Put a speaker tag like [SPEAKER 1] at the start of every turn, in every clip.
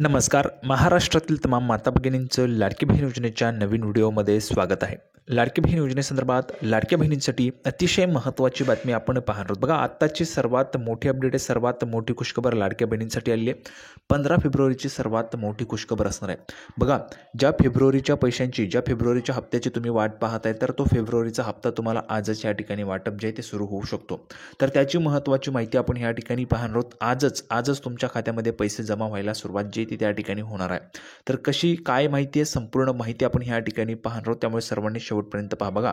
[SPEAKER 1] नमस्कार. महाराष्ट्रातील तमाम माता भगिनींचं लाडकी बहीण योजनेच्या नवीन व्हिडिओमध्ये स्वागत आहे. लाडकी बहीण योजनेसंदर्भात लाडक्या बहिणींसाठी अतिशय महत्त्वाची बातमी आपण पाहणार आहोत. बघा, आत्ताची सर्वात मोठी अपडेट आहे, सर्वात मोठी खुशखबर लाडक्या बहिणींसाठी आली आहे. 15 फेब्रुवारीची सर्वात मोठी खुशखबर असणार आहे. बघा, ज्या फेब्रुवारीच्या हप्त्याची तुम्ही वाट पाहत आहे, तर तो फेब्रुवारीचा हप्ता तुम्हाला आजच या ठिकाणी वाटप जे आहे ते सुरू होऊ शकतो. तर त्याची महत्त्वाची माहिती आपण या ठिकाणी पाहणार आहोत. आजच तुमच्या खात्यामध्ये पैसे जमा व्हायला सुरुवात जी ती त्या ठिकाणी होणार आहे. तर कशी काय माहिती आहे, संपूर्ण माहिती आपण ह्या ठिकाणी पाहणार आहोत. त्यामुळे सर्वांनी शेवटपर्यंत पहा. बघा,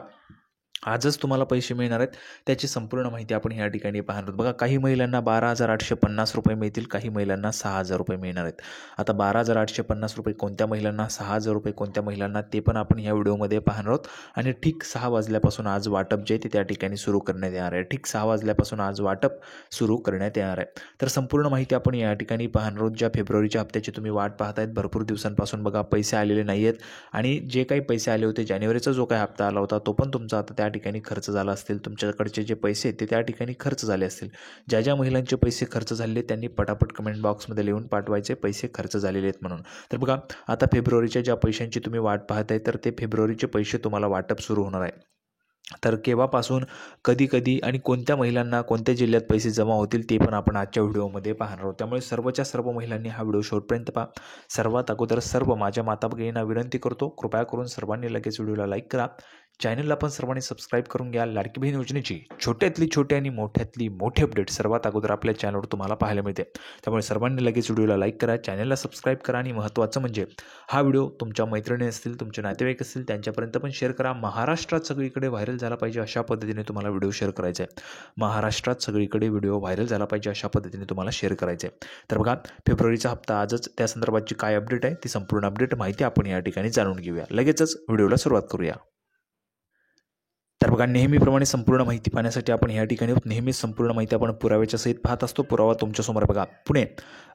[SPEAKER 1] आजच तुम्हाला पैसे मिळणार आहेत, त्याची संपूर्ण माहिती आपण ह्या ठिकाणी पाहणार आहोत. बघा, काही महिलांना 12,850 रुपये मिळतील, काही महिलांना 6,000 रुपये मिळणार आहेत. आता 12,850 रुपये कोणत्या महिलांना, 6,000 रुपये कोणत्या महिलांना, ते पण आपण ह्या व्हिडिओमध्ये पाहणार आहोत. आणि ठीक 6 वाजल्यापासून आज वाटप जे ते त्या ठिकाणी सुरू करण्यात येणार आहे. ठीक 6 वाजल्यापासून आज वाटप सुरू करण्यात येणार आहे. तर संपूर्ण माहिती आपण या ठिकाणी पाहणार आहोत. ज्या फेब्रुवारीच्या हप्त्याची तुम्ही वाट पाहतायत भरपूर दिवसांपासून, बघा पैसे आलेले नाही आहेत. आणि जे काही पैसे आले होते, जानेवारीचा जो काही हप्ता आला होता, तो पण तुमचा आता त्या ठिकाणी खर्च झाला असतील. तुमच्याकडचे जे पैसे ते त्या ठिकाणी खर्च झाले असतील. ज्या महिलांचे पैसे खर्च झाले त्यांनी पटापट कमेंट बॉक्समध्ये लिहून पाठवायचे पैसे खर्च झालेले आहेत म्हणून. तर बघा, आता फेब्रुवारीच्या ज्या पैशांची तुम्ही वाट पाहताय, तर ते फेब्रुवारीचे पैसे तुम्हाला वाटप सुरू होणार आहे. तर केव्हापासून, कधी आणि कोणत्या महिलांना कोणत्या जिल्ह्यात पैसे जमा होतील ते पण आपण आजच्या व्हिडिओमध्ये पाहणार आहोत. त्यामुळे सर्वच्या सर्व महिलांनी हा व्हिडिओ शेवटपर्यंत पहा. सर्वात अगोदर सर्व माझ्या माता भगिनींना विनंती करतो, कृपया करून सर्वांनी लगेच व्हिडिओला लाईक करा. चॅनलला पण सर्वांनी सबस्क्राईब करून घ्या. लाडकी बहीण योजनेची छोट्यातली छोटी आणि मोठ्यातली मोठी अपडेट सर्वात अगोदर आपल्या चॅनलवर तुम्हाला पाहायला मिळते. त्यामुळे सर्वांनी लगेच व्हिडिओला लाईक करा, चॅनलला सबस्क्राईब करा. आणि महत्त्वाचं म्हणजे हा व्हिडिओ तुमच्या मैत्रिणी असतील, तुमचे नातेवाईक असतील, त्यांच्यापर्यंत पण शेअर करा. महाराष्ट्रात सगळीकडे व्हायरल झाला पाहिजे अशा पद्धतीने तुम्हाला व्हिडिओ शेअर करायचा आहे. महाराष्ट्रात सगळीकडे व्हिडिओ व्हायरल झाला पाहिजे अशा पद्धतीने तुम्हाला शेअर करायचं आहे. तर बघा, फेब्रुवारीचा हप्ता आजच, त्या संदर्भातची काय अपडेट आहे ती संपूर्ण अपडेट माहिती आपण या ठिकाणी जाणून घेऊया. लगेचच व्हिडिओला सुरुवात करूया. तर बघा, नेहमीप्रमाणे संपूर्ण माहिती पाहण्यासाठी आपण या ठिकाणी नेहमीच संपूर्ण माहिती आपण पुराव्याच्या सहित पाहत असतो. पुरावा तुमच्यासमोर. बघा, पुणे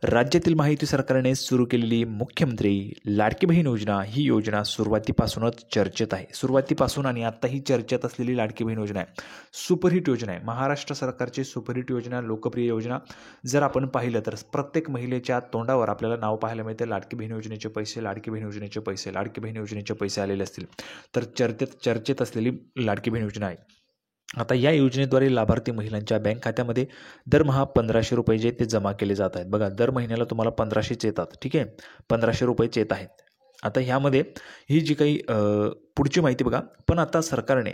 [SPEAKER 1] राज्यातील महायुती सरकारने सुरू केलेली मुख्यमंत्री लाडकी बहीण योजना ही योजना सुरुवातीपासूनच चर्चेत आहे. सुरुवातीपासून आणि आता ही चर्चेत असलेली लाडकी बहीण योजना आहे, सुपरहिट योजना आहे. महाराष्ट्र सरकारची सुपरहिट योजना, लोकप्रिय योजना. जर आपण पाहिलं तर प्रत्येक महिलेच्या तोंडावर आपल्याला नाव पाहायला मिळते, लाडकी बहीण योजनेचे पैसे, लाडकी बहीण योजनेचे पैसे, लाडकी बहीण योजनेचे पैसे आलेले असतील. तर चर्चेत असलेली लाडकी बहीण योजना आहे. आता या योजनेद्वारे लाभार्थी महिलांच्या बँक खात्यामध्ये दरमहा 1,500 रुपये जे ते जमा केले जात आहेत. बघा, दर महिन्याला तुम्हाला 1,500 येतात. ठीक आहे, 1,500 रुपयेच येत आहेत. आता ह्यामध्ये ही जी काही पुढची माहिती बघा, पण आता सरकारने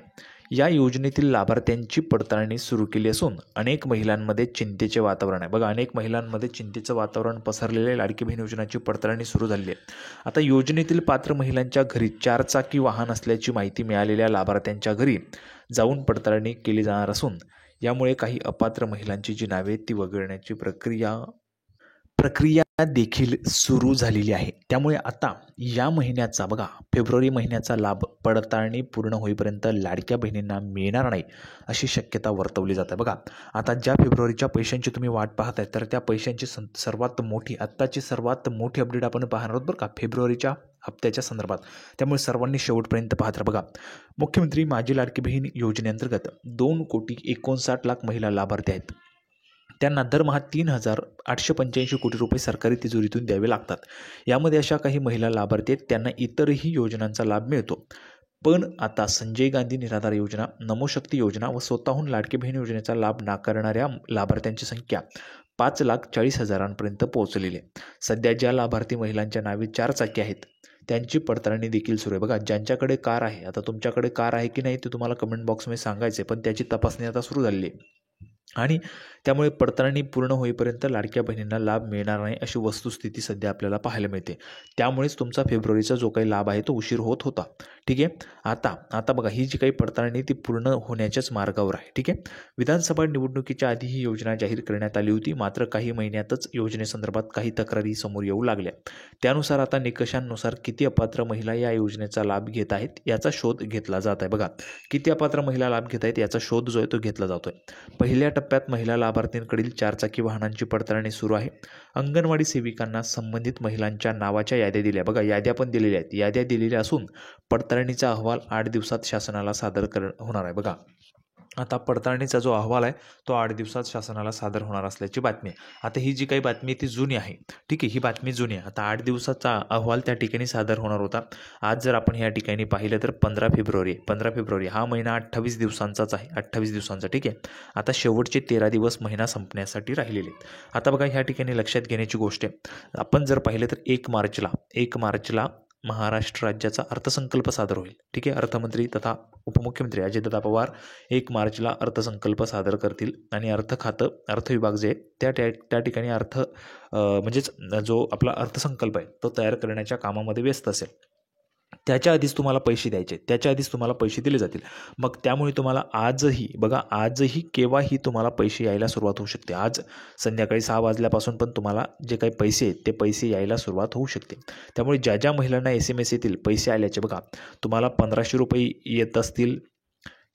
[SPEAKER 1] या योजनेतील लाभार्थ्यांची पडताळणी सुरू केली असून अनेक महिलांमध्ये चिंतेचे वातावरण आहे. बघा, अनेक महिलांमध्ये चिंतेचं वातावरण पसरलेले, लाडकी बहीण योजनेची पडताळणी सुरू झाली आहे. आता योजनेतील पात्र महिलांच्या घरी 4 चाकी वाहन असल्याची माहिती मिळालेल्या लाभार्थ्यांच्या घरी जाऊन पडताळणी केली जाणार असून यामुळे काही अपात्र महिलांची जी नावे ती वगळण्याची प्रक्रिया देखील सुरू झालेली आहे. त्यामुळे आता या महिन्याचा, बघा, फेब्रुवारी महिन्याचा लाभ पडताळणी पूर्ण होईपर्यंत लाडक्या बहिणींना मिळणार नाही अशी शक्यता वर्तवली जाते. बघा, आता ज्या फेब्रुवारीच्या पैशांची तुम्ही वाट पाहताय, तर त्या पैशांची आत्ताची सर्वात मोठी अपडेट आपण पाहणार आहोत बरं का, फेब्रुवारीच्या हप्त्याच्या संदर्भात. त्यामुळे सर्वांनी शेवटपर्यंत पाहत राहा. बघा, मुख्यमंत्री माझी लाडकी बहीण योजनेअंतर्गत 2,59,00,000 महिला लाभार्थी आहेत. त्यांना दरमहा 3,885 कोटी रुपये सरकारी तिजोरीतून द्यावे लागतात. यामध्ये अशा काही महिला लाभार्थी आहेत त्यांना इतरही योजनांचा लाभ मिळतो. पण आता संजय गांधी निराधार योजना, नमोशक्ती योजना व स्वतःहून लाडकी बहीण योजनेचा लाभ नाकारणाऱ्या लाभार्थ्यांची संख्या 5,40,000 पोहोचलेली आहे. सध्या ज्या लाभार्थी महिलांच्या नावे 4 चाकी आहेत त्यांची पडताळणी देखील सुरू आहे. बघा, ज्यांच्याकडे कार आहे, आता तुमच्याकडे कार आहे की नाही ते तुम्हाला कमेंट बॉक्समध्ये सांगायचे, पण त्याची तपासणी आता सुरू झालेली आहे. आणि त्यामुळे पडताळणी पूर्ण होईपर्यंत लाडक्या बहिणींना लाभ मिळणार नाही अशी वस्तुस्थिती सध्या आपल्याला पाहायला मिळते. त्यामुळेच तुमचा फेब्रुवारीचा जो काही लाभ आहे तो उशीर होत होता. ठीक आहे, आता बघा, ही जी काही पडताळणी ती पूर्ण होण्याच्याच मार्गावर आहे. ठीक आहे, विधानसभा निवडणुकीच्या आधी ही योजना जाहीर करण्यात आली होती. मात्र काही महिन्यातच योजनेसंदर्भात काही तक्रारी समोर येऊ लागल्या. त्यानुसार आता निकषांनुसार किती अपात्र महिला या योजनेचा लाभ घेत आहेत याचा शोध घेतला जात आहे. बघा, किती अपात्र महिला लाभ घेत आहेत याचा शोध जो आहे तो घेतला जातोय. पहिल्या टप्प्यात महिला लाभार्थींकडील 4 चाकी वाहनांची पडताळणी सुरू आहे. अंगणवाडी सेविकांना संबंधित महिलांच्या नावाच्या याद्या दिल्या. बघा, याद्या पण दिलेल्या आहेत. याद्या दिलेल्या असून पडताळणीचा अहवाल 8 दिवसात शासनाला सादर होणार आहे. बघा, आता पडताळणीचा जो अहवाल आहे तो 8 दिवसात शासनाला सादर होणार असल्याची बातमी आहे. आता ही जी काही बातमी आहे ती जुनी आहे. ठीक आहे, ही बातमी जुनी आहे. आता 8 दिवसाचा अहवाल त्या ठिकाणी सादर होणार होता. आज जर आपण या ठिकाणी पाहिलं तर 15 फेब्रुवारी 15 फेब्रुवारी हा महिना 28 दिवसांचाच आहे. 28 दिवसांचा. ठीक आहे. आता शेवटचे 13 दिवस महिना संपण्यासाठी राहिलेले आहेत. आता बघा ह्या ठिकाणी लक्षात घेण्याची गोष्ट आहे. आपण जर पाहिलं तर 1 मार्चला महाराष्ट्र राज्याचा अर्थसंकल्प सादर होईल. ठीक आहे. अर्थमंत्री तथा उपमुख्यमंत्री अजितदादा पवार 1 मार्चला अर्थसंकल्प सादर करतील आणि अर्थ खातं अर्थ विभाग जे आहे त्या ठिकाणी म्हणजेच जो आपला अर्थसंकल्प आहे तो तयार करण्याच्या कामामध्ये व्यस्त असेल. त्याच्या आधीच तुम्हाला पैसे द्यायचे, त्याच्या आधीच तुम्हाला पैसे दिले जातील. मग त्यामुळे तुम्हाला आजही केव्हाही तुम्हाला पैसे यायला सुरुवात होऊ शकते. आज संध्याकाळी 6 वाजल्यापासून पण तुम्हाला जे काही पैसे आहेत ते पैसे यायला सुरुवात होऊ शकते. त्यामुळे ज्या महिलांना SMS येतील पैसे आल्याचे, बघा तुम्हाला 1500 रुपये येत असतील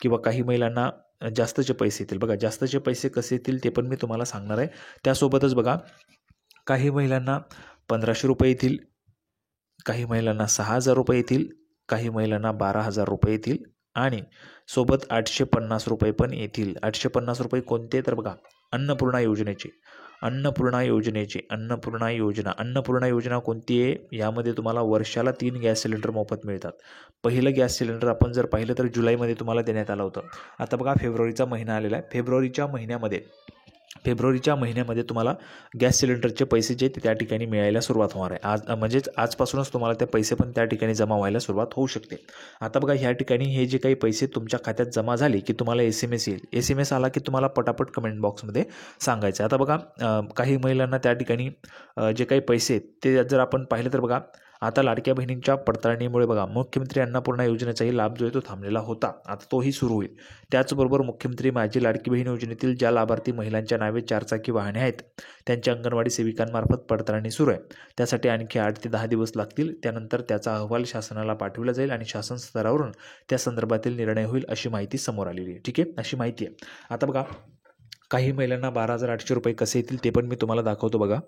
[SPEAKER 1] किंवा काही महिलांना जास्तचे पैसे येतील. बघा जास्तचे पैसे कसे येतील ते पण मी तुम्हाला सांगणार आहे. त्यासोबतच बघा काही महिलांना 1500 रुपये येतील, काही महिलांना 6000 रुपये येतील, काही महिलांना 12,000 रुपये येतील आणि सोबत 850 रुपये पण येतील. 850 रुपये कोणते तर बघा अन्नपूर्णा योजना कोणती आहे? यामध्ये तुम्हाला वर्षाला 3 गॅस सिलेंडर मोफत मिळतात. पहिलं गॅस सिलेंडर आपण जर पाहिलं तर जुलैमध्ये तुम्हाला देण्यात आलं होतं. आता बघा फेब्रुवारीचा महिना आलेला आहे. फेब्रुवारीच्या महिन्यामध्ये तुम्हाला गॅस सिलेंडरचे पैसे जे त्या ठिकाणी मिळायला सुरुवात होणार आहे. म्हणजेच आजपासूनच तुम्हाला ते पैसे पण त्या ठिकाणी जमा व्हायला सुरुवात होऊ शकते. आता बघा ह्या ठिकाणी हे जे काही पैसे तुमच्या खात्यात जमा झाले की तुम्हाला SMS येईल. SMS आला की तुम्हाला पटापट कमेंट बॉक्समध्ये सांगायचं. आता बघा काही महिलांना त्या ठिकाणी जे काही पैसे आहेत ते जर आपण पाहिलं तर बघा आता लाडक्या बहिणींच्या पडताळणीमुळे बघा मुख्यमंत्री अन्नपूर्णा योजनेचाही लाभ जो आहे तो थांबलेला होता. आता तोही सुरू होईल. त्याचबरोबर मुख्यमंत्री माझी लाडकी बहीण योजनेतील ज्या लाभार्थी महिलांच्या नावे 4 चाकी वाहने आहेत त्यांच्या अंगणवाडी सेविकांमार्फत पडताळणी सुरू आहे. त्यासाठी आणखी 8 ते 10 दिवस लागतील. त्यानंतर त्याचा अहवाल शासनाला पाठवला जाईल आणि शासन स्तरावरून त्या संदर्भातील निर्णय होईल अशी माहिती समोर आलेली आहे. ठीक आहे, अशी माहिती आहे. आता बघा काही महिलांना 12,800 रुपये कसे येतील ते पण मी तुम्हाला दाखवतो. बघा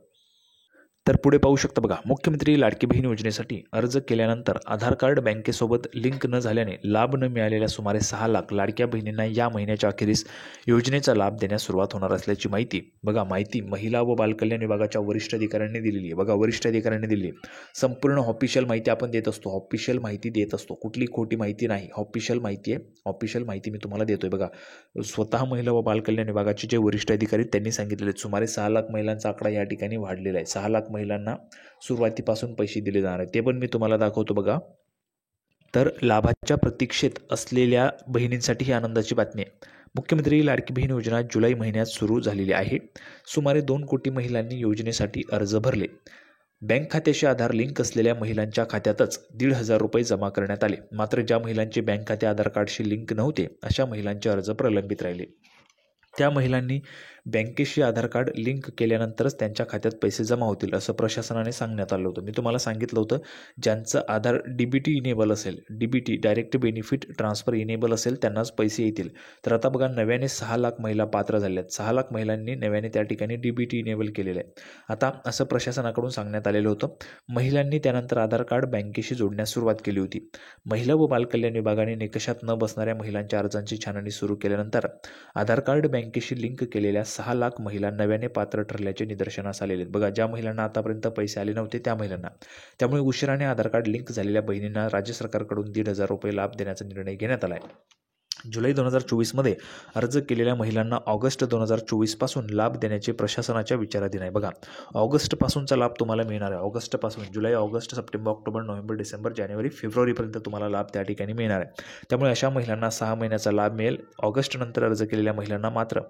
[SPEAKER 1] तर पुढे पाहू शकता. बघा मुख्यमंत्री लाडकी बहीण योजनेसाठी अर्ज केल्यानंतर आधार कार्ड बँकेसोबत लिंक न झाल्याने लाभ न मिळालेल्या सुमारे 6 लाख लाडक्या बहिणींना या महिन्याच्या अखेरीस योजनेचा लाभ देण्यास सुरुवात होणार असल्याची माहिती माहिती महिला व बालकल्याण विभागाच्या वरिष्ठ अधिकाऱ्यांनी दिलेली आहे. बघा वरिष्ठ अधिकाऱ्यांनी दिली आहे. संपूर्ण ऑफिशियल माहिती आपण देत असतो. ऑफिशियल माहिती देत असतो. कुठली खोटी माहिती नाही. ऑफिशियल माहिती आहे. ऑफिशियल माहिती मी तुम्हाला देतोय. बघा स्वतः महिला व बालकल्याण विभागाचे जे वरिष्ठ अधिकारी त्यांनी सांगितलेले सुमारे 6 लाख महिलांचा आकडा या ठिकाणी वाढलेला आहे. 6 लाख महिलांना सुरुवातीपासून पैसे दिले जाणार आहेत. ते पण मी तुम्हाला दाखवतो. बघा तर लाभाच्या प्रतीक्षेत असलेल्या बहिणींसाठी ही आनंदाची बातमी आहे. मुख्यमंत्री लाडकी बहीण योजना जुलै महिन्यात सुरू झालेली आहे. सुमारे 2 कोटी महिलांनी योजनेसाठी अर्ज भरले. बँक खात्याशी आधार लिंक असलेल्या महिलांच्या खात्यातच 1,500 रुपये जमा करण्यात आले. मात्र ज्या महिलांचे बँक खाते आधार कार्डशी लिंक नव्हते अशा महिलांचे अर्ज प्रलंबित राहिले. त्या महिलांनी बँकेशी आधार कार्ड लिंक केल्यानंतरच त्यांच्या खात्यात पैसे जमा होतील असं प्रशासनाने सांगण्यात आलं होतं. मी तुम्हाला सांगितलं होतं ज्यांचं आधार DBT इनेबल असेल, DBT direct benefit transfer enable असेल त्यांनाच पैसे येतील. तर आता बघा नव्याने 6 लाख महिला पात्र झाल्या आहेत. 6 लाख महिलांनी नव्याने त्या ठिकाणी DBT इनेबल केलेलं आहे. आता असं प्रशासनाकडून सांगण्यात आलेलं होतं. महिलांनी त्यानंतर आधार कार्ड बँकेशी जोडण्यास सुरुवात केली होती. महिला व बालकल्याण विभागाने निकषात न बसणाऱ्या महिलांच्या अर्जांची छाननी सुरू केल्यानंतर आधार कार्ड बँकेशी लिंक केलेल्या 6 लाख महिला नव्याने पात्र ठरल्याचे निदर्शनास आलेले आहेत. बघा ज्या महिलांना आतापर्यंत पैसे आले नव्हते त्या महिलांना, त्यामुळे उशिराने आधार कार्ड लिंक झालेल्या बहिणींना राज्य सरकारकडून 1,500 रुपये लाभ देण्याचा निर्णय घेण्यात आला आहे. जुलै 2024मध्ये अर्ज केलेल्या महिलांना ऑगस्ट 2024पासून लाभ देण्याचे प्रशासनाच्या विचाराधीन आहे. बघा ऑगस्टपासूनचा लाभ तुम्हाला मिळणार आहे. ऑगस्टपासून जुलै, ऑगस्ट, सप्टेंबर, ऑक्टोबर, नोव्हेंबर, डिसेंबर, जानेवारी, फेब्रुवारीपर्यंत तुम्हाला लाभ त्या ठिकाणी मिळणार आहे. त्यामुळे अशा महिलांना 6 महिन्याचा लाभ मिळेल. ऑगस्ट नंतर अर्ज केलेल्या महिलांना मात्र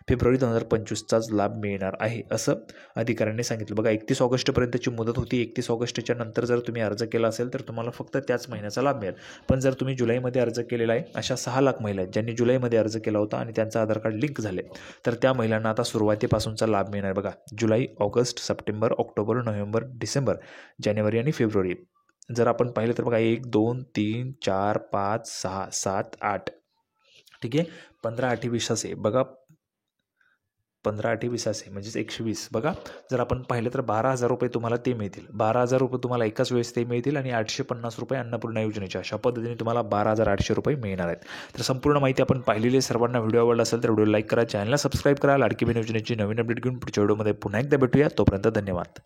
[SPEAKER 1] फेब्रुवारी 2025चाच लाभ मिळणार आहे असं अधिकाऱ्यांनी सांगितलं. बघा 31 ऑगस्टपर्यंतची मुदत होती. 31 ऑगस्टच्या नंतर जर तुम्ही अर्ज केला असेल तर तुम्हाला फक्त त्याच महिन्याचा लाभ मिळेल. पण जर तुम्ही जुलैमध्ये अर्ज केलेला आहे अशा 6 लाख महिला आहेत ज्यांनी जुलैमध्ये अर्ज केला होता आणि त्यांचं आधार कार्ड लिंक झाले तर त्या महिलांना आता सुरुवातीपासूनचा लाभ मिळणार. बघा जुलै, ऑगस्ट, सप्टेंबर, ऑक्टोबर, नोव्हेंबर, डिसेंबर, जानेवारी आणि फेब्रुवारी जर आपण पाहिलं तर बघा 1, 2, 3, 4, 5, 6, 7, 8 ठीक आहे 15, 18, 20 असे बघा 15 8 20 असे म्हणजेच 120. बघा जर आपण पाहिलं तर 12,000 रुपये तुम्हाला ते मिळतील. 12,000 रुपये तुम्हाला एकाच वेळेस ते मिळतील आणि 850 रुपये अन्नपूर्णा योजनेचे. अशा पद्धतीने तुम्हाला 12,800 रुपये मिळणार आहेत. तर संपूर्ण माहिती आपण पाहिलेली आहे. सर्वांना व्हिडिओ आवडला असेल तर व्हिडिओ लाईक करा, चॅनलला सबस्क्राईब करा. लाडकी बहीण योजनेची नवीन अपडेट घेऊन पुढच्या व्हिडिओमध्ये पुन्हा एकदा भेटूया. तोपर्यंत धन्यवाद.